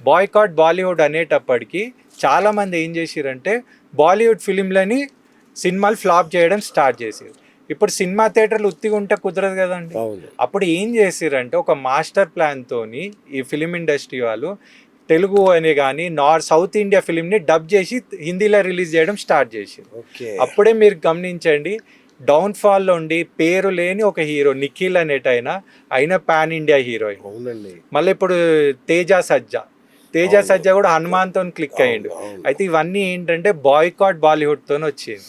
Boycott Bollywood అనేటప్పటికి చాలామంది ఏం చేసిరంటే బాలీవుడ్ ఫిలింలని సినిమాలు ఫ్లాప్ చేయడం స్టార్ట్ చేసారు. ఇప్పుడు సినిమా థియేటర్లు ఉత్తిగా ఉంటే కుదరదు కదండి. అప్పుడు ఏం చేసిరంటే ఒక మాస్టర్ ప్లాన్తోని ఈ ఫిలిం ఇండస్ట్రీ వాళ్ళు తెలుగు అని కానీ సౌత్ ఇండియా ఫిలింని డబ్ చేసి హిందీలో రిలీజ్ చేయడం స్టార్ట్ చేసారు. అప్పుడే మీరు గమనించండి, డౌన్ఫాల్లో ఉండి పేరు లేని ఒక హీరో నిఖిల్ అయినా పాన్ ఇండియా హీరోయిన్. మళ్ళీ ఇప్పుడు తేజ సజ్జా కూడా హనుమాన్తో క్లిక్ అయ్యిండు. అయితే ఇవన్నీ ఏంటంటే బాయ్కాట్ బాలీవుడ్తో వచ్చింది.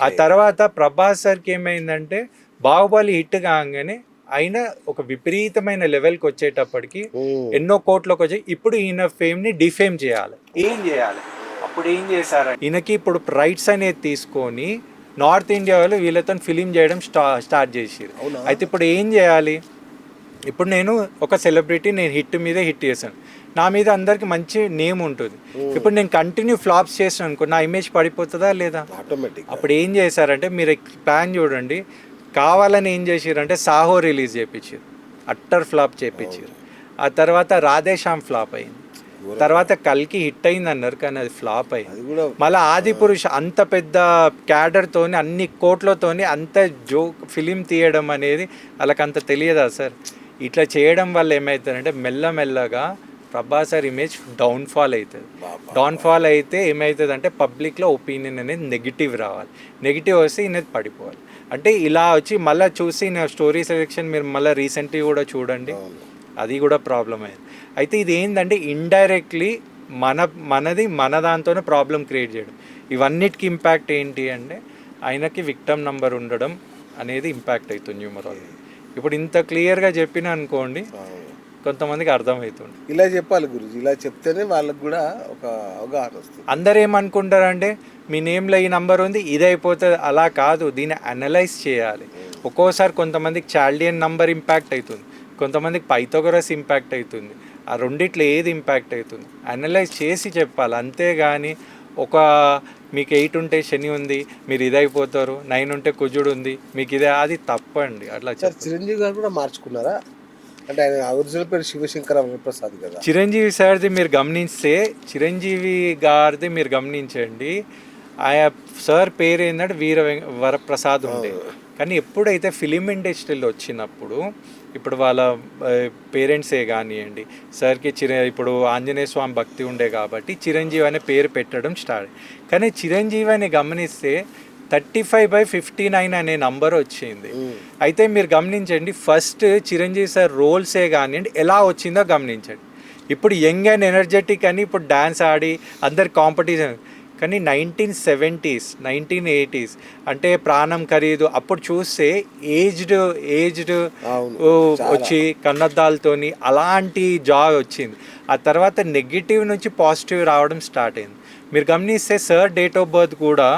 ఆ తర్వాత ప్రభాస్ సార్కి ఏమైందంటే బాహుబలి హిట్ కాగానే ఆయన ఒక విపరీతమైన లెవెల్కి వచ్చేటప్పటికి ఎన్నో కోట్లకు వచ్చి ఇప్పుడు ఈయన ఫేమ్ని డిఫేమ్ చేయాలి. ఏం చేయాలి? అప్పుడు ఏం చేశారు, ఈయనకి ఇప్పుడు రైట్స్ అనేది తీసుకొని నార్త్ ఇండియా వాళ్ళు వీళ్ళతో ఫిలిం చేయడం స్టార్ట్ చేసారు. అయితే ఇప్పుడు ఏం చేయాలి? ఇప్పుడు నేను ఒక సెలబ్రిటీ, నేను హిట్ మీదే హిట్ చేశాను, నా మీద అందరికి మంచి నేమ్ ఉంటుంది. ఇప్పుడు నేను కంటిన్యూ ఫ్లాప్స్ చేసాను అనుకో, నా ఇమేజ్ పడిపోతుందా లేదా? అప్పుడు ఏం చేశారంటే మీరు ప్లాన్ చూడండి, కావాలని ఏం చేసారంటే సాహో రిలీజ్ చేయించారు, అట్టర్ ఫ్లాప్ చేయించారు. ఆ తర్వాత రాధేశ్యామ్ ఫ్లాప్ అయింది. తర్వాత కల్కి హిట్ అయింది అన్నారు, కానీ అది ఫ్లాప్ అయింది. మళ్ళీ ఆది పురుష్ అంత పెద్ద క్యాడర్తోని అన్ని కోట్లతోని అంత ఫిలిం తీయడం అనేది వాళ్ళకి అంత తెలియదా సార్? ఇట్లా చేయడం వల్ల ఏమవుతుందంటే మెల్లమెల్లగా ప్రభాస్ సార్ ఇమేజ్ డౌన్ఫాల్ అవుతుంది. డౌన్ఫాల్ అయితే ఏమవుతుంది అంటే పబ్లిక్లో ఒపీనియన్ అనేది నెగిటివ్ రావాలి, నెగిటివ్ వస్తే ఈయనది పడిపోవాలి. అంటే ఇలా వచ్చి మళ్ళీ చూసి నా స్టోరీ సెలెక్షన్ మీరు మళ్ళీ రీసెంట్గా కూడా చూడండి, అది కూడా ప్రాబ్లం అయింది. అయితే ఇది ఏంటంటే ఇండైరెక్ట్లీ మన దాంతోనే ప్రాబ్లం క్రియేట్ చేయడం. ఇవన్నిటికి ఇంపాక్ట్ ఏంటి అంటే ఆయనకి విక్టమ్ నంబర్ ఉండడం అనేది ఇంపాక్ట్ అవుతుంది న్యూమరాలజీ. ఇప్పుడు ఇంత క్లియర్గా చెప్పిన అనుకోండి, కొంతమందికి అర్థమవుతుంది. ఇలా చెప్పాలి గురుజీ, ఇలా చెప్తేనే వాళ్ళకి కూడా ఒక అవగాహన వస్తుంది. అందరు ఏమనుకుంటారంటే మీ నేమ్లో ఈ నంబర్ ఉంది ఇది అయిపోతుంది, అలా కాదు, దీన్ని అనలైజ్ చేయాలి. ఒక్కోసారి కొంతమందికి చాల్డియన్ నంబర్ ఇంపాక్ట్ అవుతుంది, కొంతమందికి పైథాగరస్ ఇంపాక్ట్ అవుతుంది. ఆ రెండిట్లో ఏది ఇంపాక్ట్ అవుతుంది అనలైజ్ చేసి చెప్పాలి. అంతేగాని ఒక మీకు 8 ఉంటే శని ఉంది మీరు ఇదైపోతారు, 9 ఉంటే కుజుడు ఉంది మీకు ఇదే, అది తప్పండి. అట్లా చిరంజీవి గారు కూడా మార్చుకున్నారా? అంటే ఆయన ఒరిజినల్ పేరు శివశంకర వరప్రసాద్ కదా. చిరంజీవి సార్ది మీరు గమనిస్తే, చిరంజీవి గారిది మీరు గమనించండి, ఆయన సార్ పేరు ఏంటంటే వరప్రసాద్ ఉండే. కానీ ఎప్పుడైతే ఫిలిం ఇండస్ట్రీలో వచ్చినప్పుడు ఇప్పుడు వాళ్ళ పేరెంట్సే కానివ్వండి, సార్కి ఇప్పుడు ఆంజనేయ స్వామి భక్తి ఉండే కాబట్టి చిరంజీవి అనే పేరు పెట్టడం స్టార్ట్. కానీ చిరంజీవి అని గమనిస్తే 35/59 అనే నంబర్ వచ్చింది. అయితే మీరు గమనించండి, ఫస్ట్ చిరంజీవి సార్ రోల్సే కానివ్వండి ఎలా వచ్చిందో గమనించండి. ఇప్పుడు యంగ్ అండ్ ఎనర్జెటిక్ అని ఇప్పుడు డ్యాన్స్ ఆడి అందరి కాంపిటీషన్. కానీ 1970s 1980s అంటే ప్రాణం ఖరీదు అప్పుడు చూస్తే ఏజ్డ్ వచ్చి కన్నద్దాలతోని అలాంటి జాబ్ వచ్చింది. ఆ తర్వాత నెగిటివ్ నుంచి పాజిటివ్ రావడం స్టార్ట్ అయింది. మీరు గమనిస్తే సార్ డేట్ ఆఫ్ బర్త్ కూడా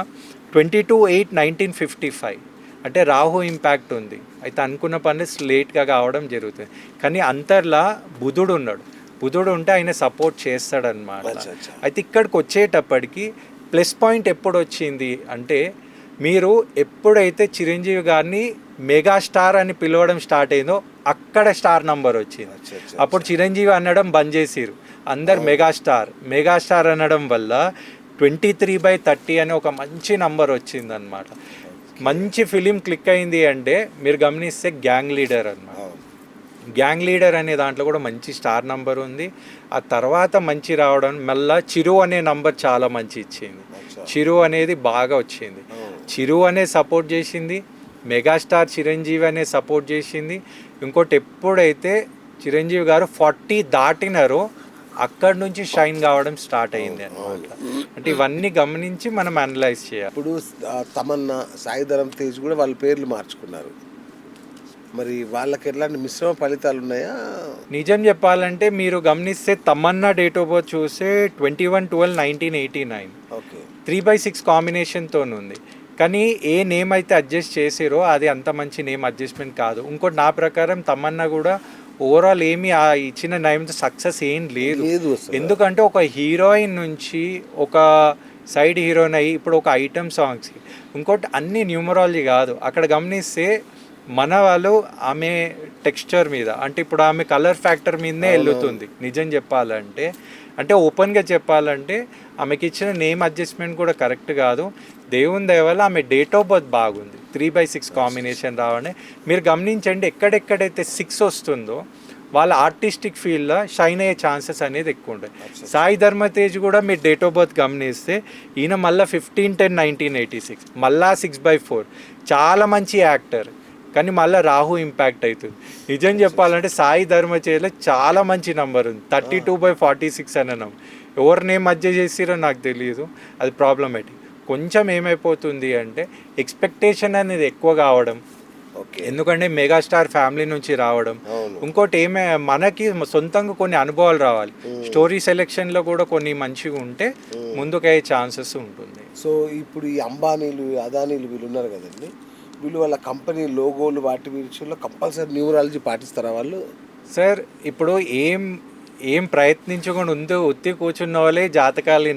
22/8/1955, అంటే రాహు ఇంపాక్ట్ ఉంది. అయితే అనుకున్న పని లేట్గా కావడం జరుగుతుంది. కానీ అంతర్లా బుధుడు ఉంటే ఆయన సపోర్ట్ చేస్తాడనమాట. అయితే ఇక్కడికి వచ్చేటప్పటికి ప్లస్ పాయింట్ ఎప్పుడు వచ్చింది అంటే, మీరు ఎప్పుడైతే చిరంజీవి గారిని మెగాస్టార్ అని పిలవడం స్టార్ట్ అయిందో అక్కడ స్టార్ నంబర్ వచ్చింది. అప్పుడు చిరంజీవి అనడం బంద్ చేసిరు, అందరు మెగాస్టార్ అనడం వల్ల 23/30 అనే ఒక మంచి నంబర్ వచ్చిందనమాట. మంచి ఫిలిం క్లిక్ అయింది అంటే మీరు గమనిస్తే గ్యాంగ్ లీడర్ అనమాట. గ్యాంగ్ లీడర్ అనే దాంట్లో కూడా మంచి స్టార్ నంబర్ ఉంది. ఆ తర్వాత మంచి రావడం మళ్ళీ చిరు అనే నంబర్ చాలా మంచి ఇచ్చింది. చిరు అనేది బాగా వచ్చింది. చిరు అనే సపోర్ట్ చేసింది, మెగాస్టార్ చిరంజీవి అనే సపోర్ట్ చేసింది. ఇంకోటి ఎప్పుడైతే చిరంజీవి గారు 40 దాటినారో అక్కడి నుంచి షైన్ కావడం స్టార్ట్ అయింది అనమాట. అంటే ఇవన్నీ గమనించి మనం అనలైజ్ చేయాలి. ఇప్పుడు తమన్నా, సాయి ధరమ్ తేజ్ కూడా వాళ్ళ పేర్లు మార్చుకున్నారు. మరి వాళ్ళకి ఎట్లాంటి మిశ్రమ ఫలితాలు ఉన్నాయా? నిజం చెప్పాలంటే మీరు గమనిస్తే తమన్నా డేట్ ఆఫ్ బర్త్ చూస్తే 21/12/1989, 3/6 కాంబినేషన్తో ఉంది. కానీ ఏ నేమ్ అయితే అడ్జస్ట్ చేసారో అది అంత మంచి నేమ్ అడ్జస్ట్మెంట్ కాదు. ఇంకోటి నా ప్రకారం తమన్నా కూడా ఓవరాల్ ఏమి ఆ ఇచ్చిన నేమ్తో సక్సెస్ ఏం లేదు. ఎందుకంటే ఒక హీరోయిన్ నుంచి ఒక సైడ్ హీరోయిన్ అయ్యి ఇప్పుడు ఒక ఐటమ్ సాంగ్స్కి, ఇంకోటి అన్ని న్యూమరాలజీ కాదు. అక్కడ గమనిస్తే మన వాళ్ళు ఆమె టెక్స్చర్ మీద, అంటే ఇప్పుడు ఆమె కలర్ ఫ్యాక్టర్ మీదనే వెళ్తుంది నిజం చెప్పాలంటే. అంటే ఓపెన్గా చెప్పాలంటే ఆమెకి ఇచ్చిన నేమ్ అడ్జస్ట్మెంట్ కూడా కరెక్ట్ కాదు. దేవుని దయ వల్ల ఆమె డేట్ ఆఫ్ బర్త్ బాగుంది, 3/6 కాంబినేషన్ రావడం. మీరు గమనించండి, ఎక్కడెక్కడైతే 6 వస్తుందో వాళ్ళ ఆర్టిస్టిక్ ఫీల్డ్లో షైన్ అయ్యే ఛాన్సెస్ అనేది ఎక్కువ ఉంటాయి. సాయి ధర్మ తేజ్ కూడా మీరు డేట్ ఆఫ్ బర్త్ గమనిస్తే ఈయన మళ్ళీ 15/10/1986, మళ్ళా 6/4, చాలా మంచి యాక్టర్. కానీ మళ్ళీ రాహు ఇంపాక్ట్ అవుతుంది. నిజం చెప్పాలంటే సాయి ధర్మ తేజ్లో చాలా మంచి నంబర్ ఉంది, 32/46 అనే నంబర్. ఎవరు నేమ్ అడ్జస్ట్ చేసిరో నాకు తెలియదు, అది ప్రాబ్లమేటిక్. కొంచెం ఏమైపోతుంది అంటే ఎక్స్పెక్టేషన్ అనేది ఎక్కువ కావడం, ఎందుకంటే మెగాస్టార్ ఫ్యామిలీ నుంచి రావడం. ఇంకోటి మనకి సొంతంగా కొన్ని అనుభవాలు రావాలి, స్టోరీ సెలెక్షన్లో కూడా కొన్ని మంచిగా ఉంటే ముందుకయ్యే ఛాన్సెస్ ఉంటుంది. సో ఇప్పుడు ఈ అంబానీలు అదానీలు వీళ్ళు ఉన్నారు కదండి, వీళ్ళు వాళ్ళ కంపెనీ లోగోలు వాటి విషయంలో కంపల్సరీ న్యూమరాలజీ పాటిస్తారా వాళ్ళు? సార్ ఇప్పుడు ఏం ప్రయత్నించకుండా ఉత్తి కూర్చున్న వాళ్ళే జాతకాలు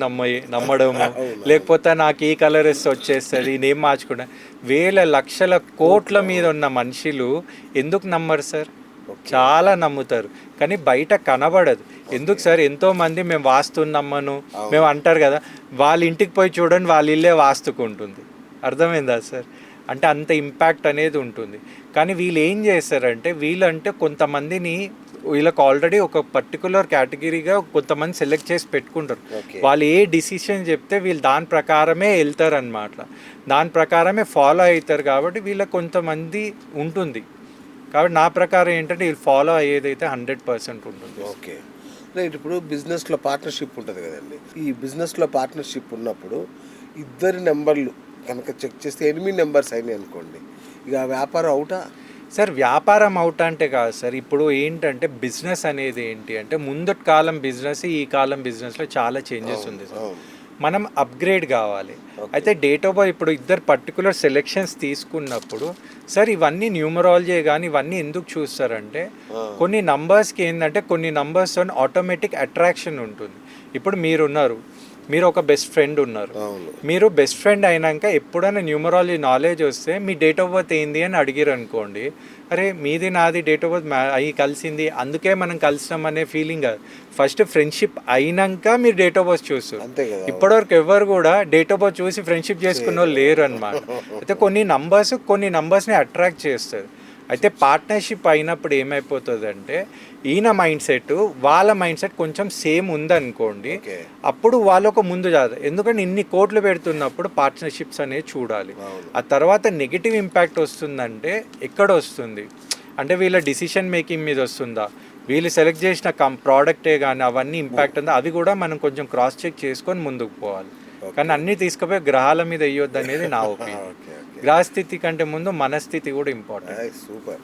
నమ్మడము, లేకపోతే నాకు ఈ కలర్ వేస్తే వచ్చేస్తుంది నేమ్ మార్చుకుంటా. వేల లక్షల కోట్ల మీద ఉన్న మనుషులు ఎందుకు నమ్మరు సార్? చాలా నమ్ముతారు, కానీ బయట కనబడదు. ఎందుకు సార్? ఎంతోమంది మేము వాస్తు నమ్మను మేము అంటారు కదా, వాళ్ళ ఇంటికి పోయి చూడండి, వాళ్ళ ఇల్లే వాస్తుకుంటుంది. అర్థమైందా సార్? అంటే అంత ఇంపాక్ట్ అనేది ఉంటుంది. కానీ వీళ్ళు ఏం చేస్తారంటే, వీళ్ళంటే కొంతమందిని వీళ్ళకి ఆల్రెడీ ఒక పర్టికులర్ కేటగిరీగా కొంతమంది సెలెక్ట్ చేసి పెట్టుకుంటారు. వాళ్ళు ఏ డిసిషన్ చెప్తే వీళ్ళు దాని ప్రకారమే వెళ్తారు అన్నమాట, దాని ప్రకారమే ఫాలో అవుతారు. కాబట్టి వీళ్ళకి కొంతమంది ఉంటుంది. కాబట్టి నా ప్రకారం ఏంటంటే వీళ్ళు ఫాలో అయ్యేదైతే 100% ఉంటుంది. Okay right. ఇప్పుడు బిజినెస్లో పార్ట్నర్షిప్ ఉంటుంది కదండి, ఈ బిజినెస్లో పార్ట్నర్షిప్ ఉన్నప్పుడు ఇద్దరి నెంబర్లు కనుక చెక్ చేస్తే 8 నెంబర్స్ అయినాయి అనుకోండి, ఇక వ్యాపారం అవుటా? సార్ వ్యాపారం అవుట్ అంటే కాదు సార్. ఇప్పుడు ఏంటంటే బిజినెస్ అనేది ఏంటి అంటే, ముందటి కాలం బిజినెస్ ఈ కాలం బిజినెస్లో చాలా చేంజెస్ ఉంది సార్. మనం అప్గ్రేడ్ కావాలి. అయితే డేట్ ఆఫ్ బర్త్ ఇప్పుడు ఇద్దరు పర్టికులర్ సెలెక్షన్స్ తీసుకున్నప్పుడు సార్ ఇవన్నీ న్యూమరాలజీ కానీ ఇవన్నీ ఎందుకు చూస్తారంటే, కొన్ని నంబర్స్కి ఏంటంటే కొన్ని నంబర్స్ ఆటోమేటిక్ అట్రాక్షన్ ఉంటుంది. ఇప్పుడు మీరు ఒక బెస్ట్ ఫ్రెండ్ ఉన్నారు, మీరు బెస్ట్ ఫ్రెండ్ అయినాక ఎప్పుడైనా న్యూమరాలజీ నాలెడ్జ్ వస్తే మీ డేట్ ఆఫ్ బర్త్ ఏంది అని అడిగారు అనుకోండి, అరే మీది నాది డేట్ ఆఫ్ బర్త్ అయ్యి కలిసింది అందుకే మనం కలిసినాం అనే ఫీలింగ్ కాదు. ఫస్ట్ ఫ్రెండ్షిప్ అయినాక మీరు డేట్ ఆఫ్ బర్త్ చూస్తారు. ఇప్పటివరకు ఎవరు కూడా డేట్ ఆఫ్ బర్త్ చూసి ఫ్రెండ్షిప్ చేసుకున్న వాళ్ళు లేరు అనమాట. అయితే కొన్ని నంబర్స్ని అట్రాక్ట్ చేస్తారు. అయితే పార్ట్నర్షిప్ అయినప్పుడు ఏమైపోతుంది అంటే, ఈయన మైండ్ సెట్ వాళ్ళ మైండ్ సెట్ కొంచెం సేమ్ ఉందనుకోండి, అప్పుడు వాళ్ళు ఒక ముందు జాగ్రత్త. ఎందుకంటే ఇన్ని కోట్లు పెడుతున్నప్పుడు పార్ట్నర్షిప్స్ అనేది చూడాలి. ఆ తర్వాత నెగిటివ్ ఇంపాక్ట్ వస్తుందంటే ఎక్కడ వస్తుంది అంటే, వీళ్ళ డిసిషన్ మేకింగ్ మీద వస్తుందా, వీళ్ళు సెలెక్ట్ చేసిన ప్రోడక్టే కానీ అవన్నీ ఇంపాక్ట్ ఉందా, అవి కూడా మనం కొంచెం క్రాస్ చెక్ చేసుకొని ముందుకు పోవాలి. కానీ అన్నీ తీసుకుపోయి గ్రహాల మీద వేయొద్దు అనేది నా ఒపీనియన్. గ్రహస్థితి కంటే ముందు మనస్థితి కూడా ఇంపార్టెంట్. సూపర్.